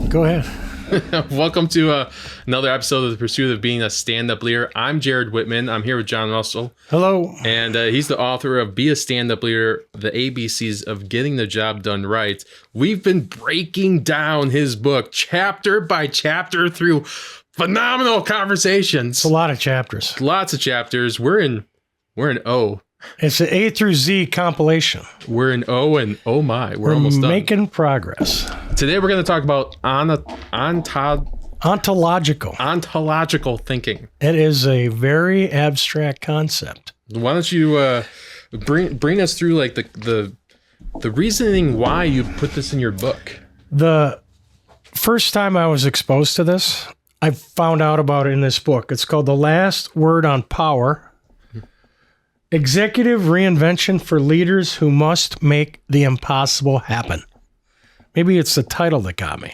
Go ahead. Welcome to another episode of The Pursuit of Being a Stand-Up Leader. I'm Jared Whitman. I'm here with John Russell. Hello. And he's the author of Be a Stand-Up Leader, the ABCs of Getting the Job Done Right. We've been breaking down his book chapter by chapter through phenomenal conversations. It's a lot of chapters. Lots of chapters. We're in O. It's an A through Z compilation. We're in O, and oh my, we're almost done. Making progress. Today we're going to talk about ontological thinking. It is a very abstract concept. Why don't you bring us through like the reasoning why you put this in your book? The first time I was exposed to this, I found out about it in this book. It's called The Last Word on Power. Executive Reinvention for Leaders Who Must Make the Impossible Happen. Maybe it's the title that got me.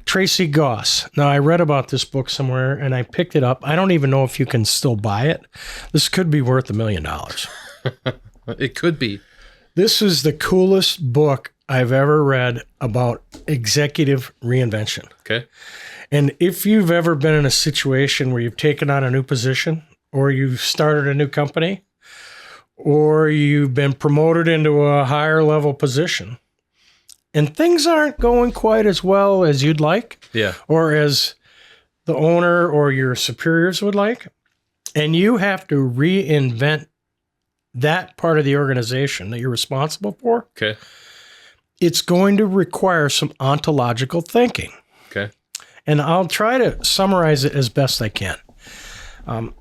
Tracy Goss. Now, I read about this book somewhere and I picked it up. I don't even know if you can still buy it. This could be worth $1 million. It could be. This is the coolest book I've ever read about executive reinvention. Okay. And if you've ever been in a situation where you've taken on a new position or you've started a new company, or you've been promoted into a higher level position and things aren't going quite as well as you'd like, or as the owner or your superiors would like, and you have to reinvent that part of the organization that you're responsible for, it's going to require some ontological thinking. Okay. And I'll try to summarize it as best I can.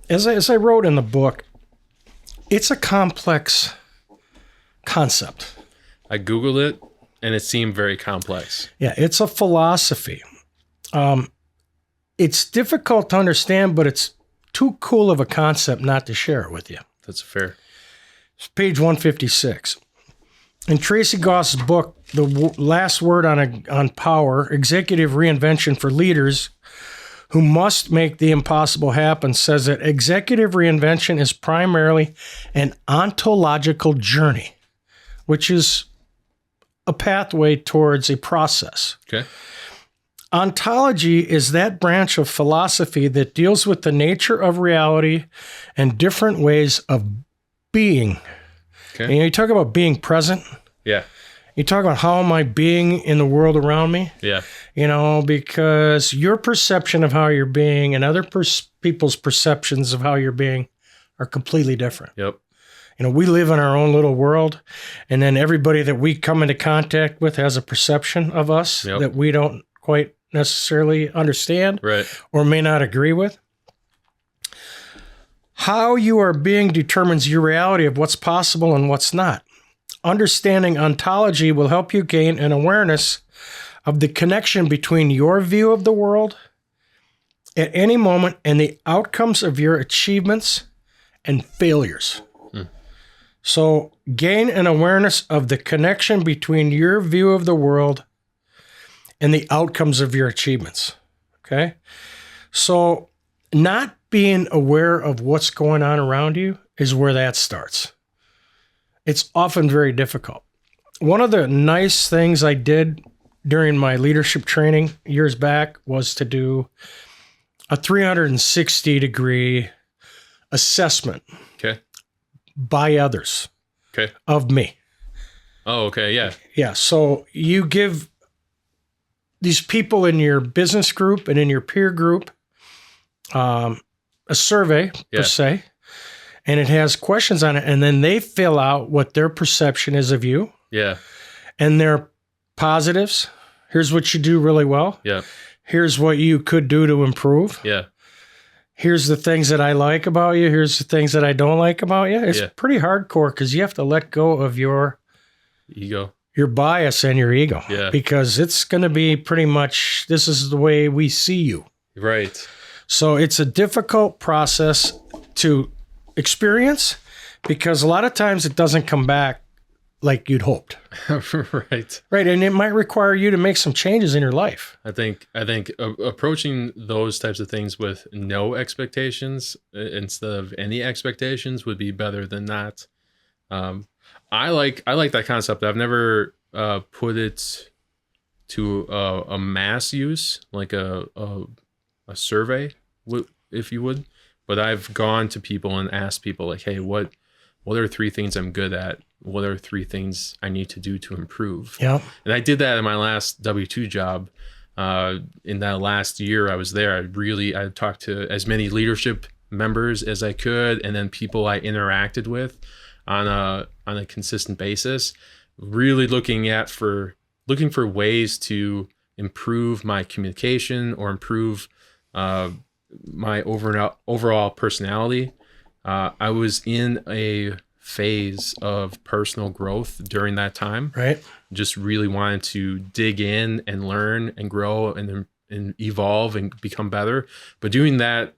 As I wrote in the book, it's a complex concept. I Googled it, and it seemed very complex. Yeah, it's a philosophy. It's difficult to understand, but it's too cool of a concept not to share it with you. That's fair. It's page 156. In Tracy Goss's book, The Last Word on Power, Executive Reinvention for Leaders Who Must Make the Impossible Happen, says that executive reinvention is primarily an ontological journey, which is a pathway towards a process. Okay. Ontology is that branch of philosophy that deals with the nature of reality and different ways of being. Okay. And you talk about being present. Yeah. You talk about how am I being in the world around me? Yeah. You know, because your perception of how you're being and other people's perceptions of how you're being are completely different. Yep. You know, we live in our own little world, and then everybody that we come into contact with has a perception of us that we don't quite necessarily understand or may not agree with. How you are being determines your reality of what's possible and what's not. Understanding ontology will help you gain an awareness of the connection between your view of the world at any moment and the outcomes of your achievements and failures. So gain an awareness of the connection between your view of the world and the outcomes of your achievements. Okay? So not being aware of what's going on around you is where that starts. It's often very difficult. One of the nice things I did during my leadership training years back was to do a 360-degree assessment by others of me. Oh, okay, yeah. Yeah, so you give these people in your business group and in your peer group a survey, per se, and it has questions on it, and then they fill out what their perception is of you. Yeah. And their positives. Here's what you do really well. Yeah. Here's what you could do to improve. Yeah. Here's the things that I like about you. Here's the things that I don't like about you. It's pretty hardcore because you have to let go of your ego, your bias and your ego. Yeah. Because it's going to be pretty much, this is the way we see you. Right. So it's a difficult process to experience because a lot of times it doesn't come back like you'd hoped. Right. Right. And it might require you to make some changes in your life. I think approaching those types of things with no expectations instead of any expectations would be better than not. I like that concept. I've never put it to a mass use, like a survey, if you would. But I've gone to people and asked people like, hey, what are 3 things I'm good at? What are 3 things I need to do to improve? Yeah. And I did that in my last W-2 job. In that last year I was there, I talked to as many leadership members as I could, and then people I interacted with on a consistent basis, really looking for ways to improve my communication or improve my overall personality. I was in a phase of personal growth during that time. Right. Just really wanted to dig in and learn and grow and evolve and become better. But doing that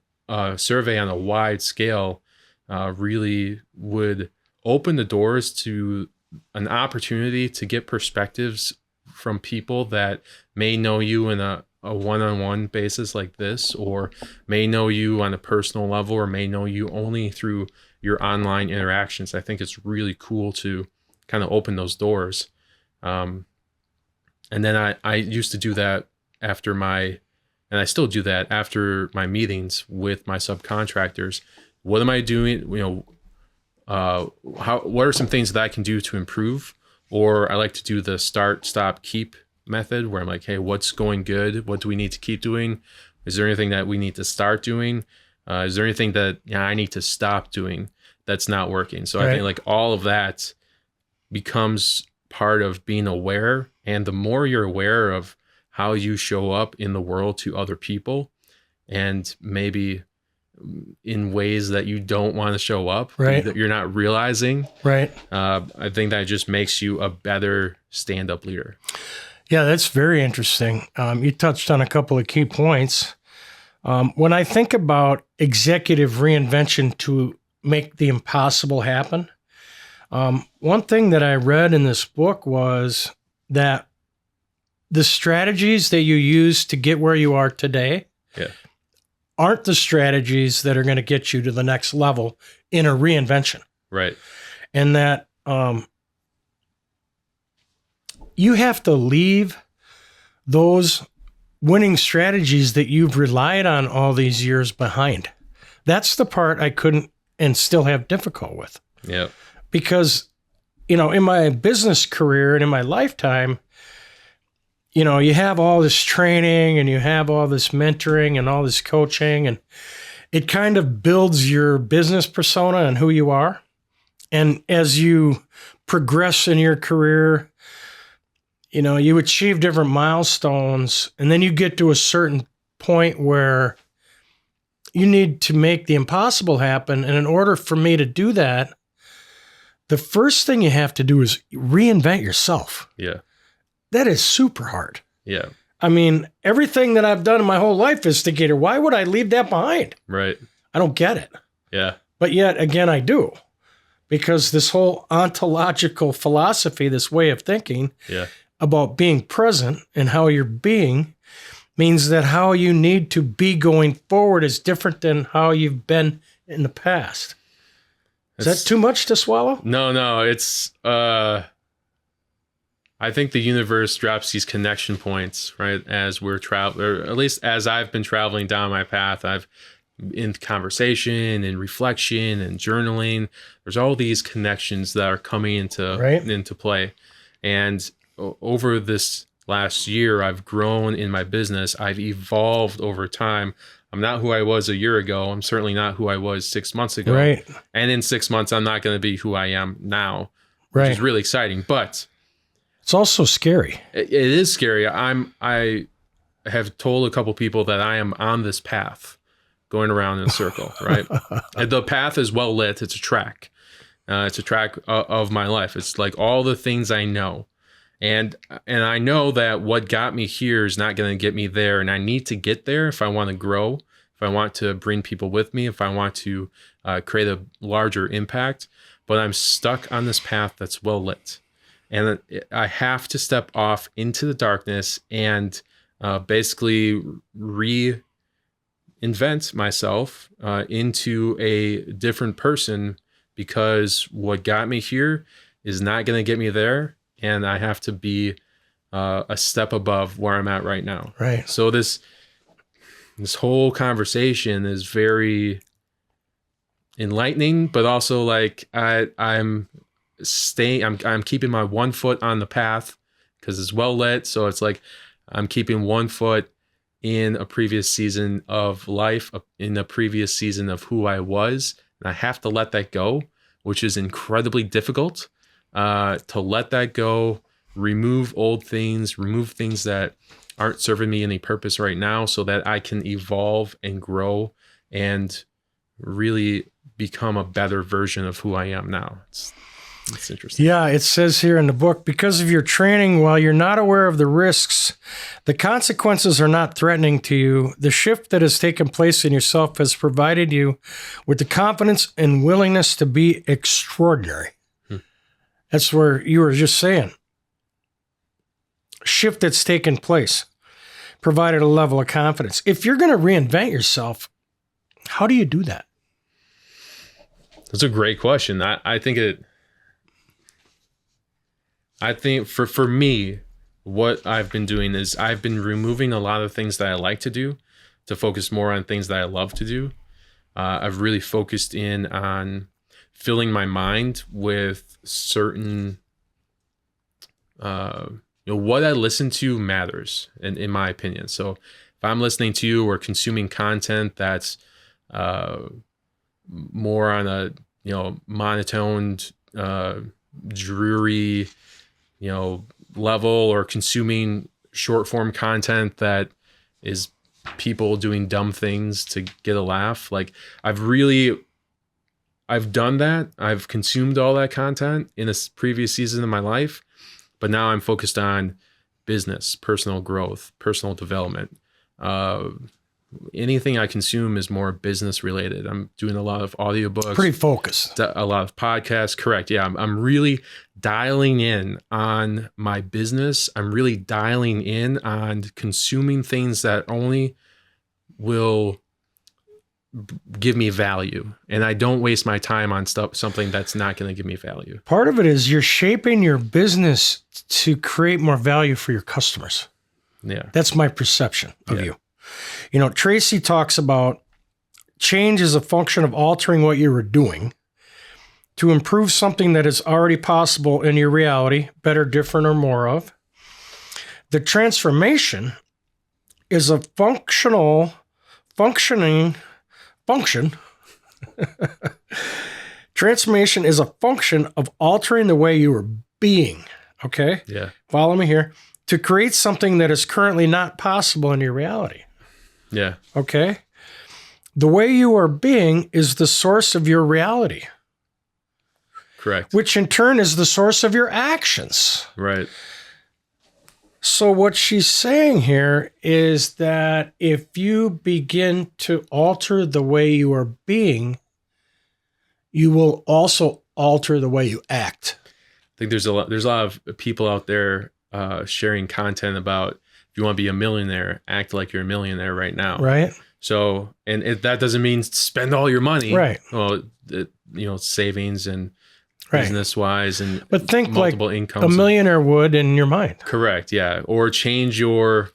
survey on a wide scale really would open the doors to an opportunity to get perspectives from people that may know you in a one-on-one basis like this, or may know you on a personal level, or may know you only through your online interactions. I think it's really cool to kind of open those doors. And then I used to do that and I still do that after my meetings with my subcontractors. What am I doing? What are some things that I can do to improve? Or I like to do the start, stop, keep method, where I'm like, hey, what's going good? What do we need to keep doing? Is there anything that we need to start doing? Is there anything that I need to stop doing that's not working? So I think like all of that becomes part of being aware. And the more you're aware of how you show up in the world to other people, and maybe in ways that you don't want to show up, that you're not realizing, I think that just makes you a better stand-up leader. Yeah, that's very interesting. You touched on a couple of key points. When I think about executive reinvention to make the impossible happen, one thing that I read in this book was that the strategies that you use to get where you are today aren't the strategies that are going to get you to the next level in a reinvention. Right. And that you have to leave those winning strategies that you've relied on all these years behind. That's the part I couldn't and still have difficult with. Yeah. Because, in my business career and in my lifetime, you have all this training and you have all this mentoring and all this coaching, and it kind of builds your business persona and who you are. And as you progress in your career, you achieve different milestones, and then you get to a certain point where you need to make the impossible happen. And in order for me to do that, the first thing you have to do is reinvent yourself. Yeah. That is super hard. Yeah. I mean, everything that I've done in my whole life is to get here. Why would I leave that behind? Right. I don't get it. Yeah. But yet again, I do. Because this whole ontological philosophy, this way of thinking about being present and how you're being, means that how you need to be going forward is different than how you've been in the past. Is that too much to swallow? No. It's, I think the universe drops these connection points, right? As we're traveling, or at least as I've been traveling down my path, I've in conversation and reflection and journaling, there's all these connections that are coming into play. And over this last year, I've grown in my business. I've evolved over time. I'm not who I was a year ago. I'm certainly not who I was 6 months ago. Right. And in 6 months, I'm not going to be who I am now, which is really exciting. But it's also scary. It is scary. I have told a couple people that I am on this path, going around in a circle, right? And the path is well lit. It's a track. It's a track of my life. It's like all the things I know. And I know that what got me here is not going to get me there. And I need to get there if I want to grow, if I want to bring people with me, if I want to create a larger impact. But I'm stuck on this path that's well lit. And I have to step off into the darkness and basically reinvent myself into a different person, because what got me here is not going to get me there. And I have to be a step above where I'm at right now. Right. So this whole conversation is very enlightening, but also like I'm keeping my one foot on the path because it's well lit. So it's like I'm keeping one foot in a previous season of life, in a previous season of who I was. And I have to let that go, which is incredibly difficult, to let that go, remove old things, remove things that aren't serving me any purpose right now so that I can evolve and grow and really become a better version of who I am now. It's interesting. Yeah, it says here in the book, because of your training, while you're not aware of the risks, the consequences are not threatening to you. The shift that has taken place in yourself has provided you with the confidence and willingness to be extraordinary. That's where you were just saying. Shift that's taken place provided a level of confidence. If you're going to reinvent yourself, how do you do that? That's a great question. I think for me, what I've been doing is I've been removing a lot of things that I like to do to focus more on things that I love to do. I've really focused in on filling my mind with certain, what I listen to matters in my opinion. So if I'm listening to you or consuming content that's more on a, monotoned, dreary, level, or consuming short form content that is people doing dumb things to get a laugh. Like I've done that. I've consumed all that content in a previous season of my life, but now I'm focused on business, personal growth, personal development. Anything I consume is more business related. I'm doing a lot of audiobooks. Pretty focused. A lot of podcasts. Correct. Yeah. I'm really dialing in on my business. I'm really dialing in on consuming things that only will give me value. And I don't waste my time on something that's not going to give me value. Part of it is you're shaping your business to create more value for your customers. Yeah. That's my perception of you. Tracy talks about change is a function of altering what you were doing to improve something that is already possible in your reality, better, different, or more of. The transformation is a functional function. Transformation is a function of altering the way you are being. Okay? Yeah. Follow me here. To create something that is currently not possible in your reality. Yeah. Okay? The way you are being is the source of your reality. Correct. Which in turn is the source of your actions. Right. So what she's saying here is that if you begin to alter the way you are being, you will also alter the way you act. I think there's a lot of people out there sharing content about, if you want to be a millionaire, act like you're a millionaire right now. Right. So, and that doesn't mean spend all your money. Right. Well, savings and right. business wise and but think multiple like incomes. A millionaire would in your mind. Correct. Yeah. Or change your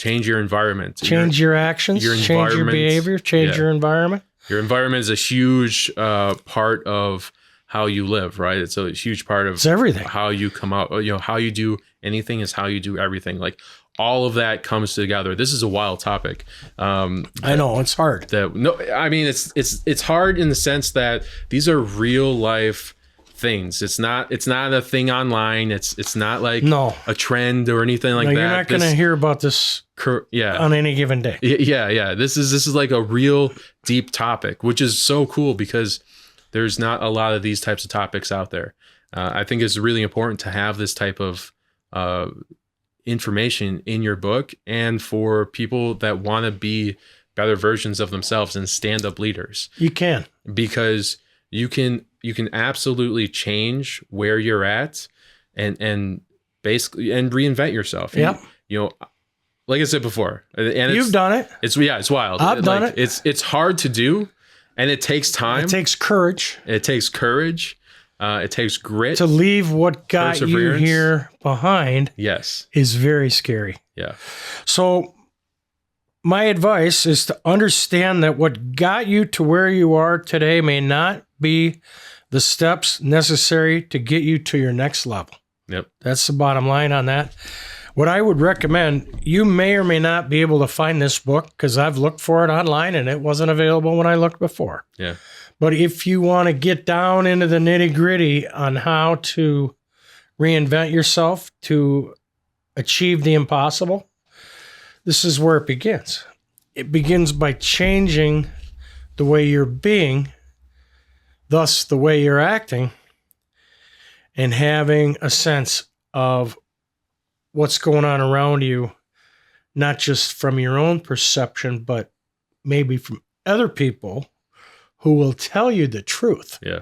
environment. Change your actions, change your behavior, change your environment. Your environment is a huge part of how you live, right? It's a huge part of everything. How you come out, how you do anything is how you do everything. Like all of that comes together. This is a wild topic. I know it's hard. It's hard in the sense that these are real life things. It's not a thing online. It's not like a trend or anything like that. You're not going to hear about this on any given day. Yeah. This is like a real deep topic, which is so cool because there's not a lot of these types of topics out there. I think it's really important to have this type of information in your book, and for people that want to be better versions of themselves and stand-up leaders. You can. Because you can absolutely change where you're at and basically reinvent yourself. Yep. Like I said before, and you've done it. It's wild. I've done it. It's hard to do, and it takes time. It takes courage. It takes courage. It takes grit. To leave what got you Perseverance. here behind Yes. is very scary. Yeah. So my advice is to understand that what got you to where you are today may not be the steps necessary to get you to your next level. Yep. That's the bottom line on that. What I would recommend, you may or may not be able to find this book because I've looked for it online and it wasn't available when I looked before. Yeah. But if you want to get down into the nitty gritty on how to reinvent yourself to achieve the impossible, this is where it begins. It begins by changing the way you're being, thus the way you're acting, and having a sense of what's going on around you, not just from your own perception, but maybe from other people who will tell you the truth. Yeah.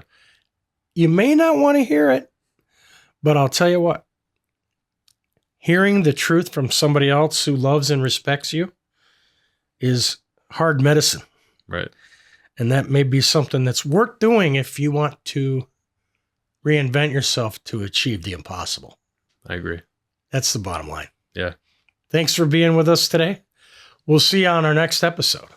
You may not want to hear it, but I'll tell you what, hearing the truth from somebody else who loves and respects you is hard medicine. Right. And that may be something that's worth doing if you want to reinvent yourself to achieve the impossible. I agree. That's the bottom line. Yeah. Thanks for being with us today. We'll see you on our next episode.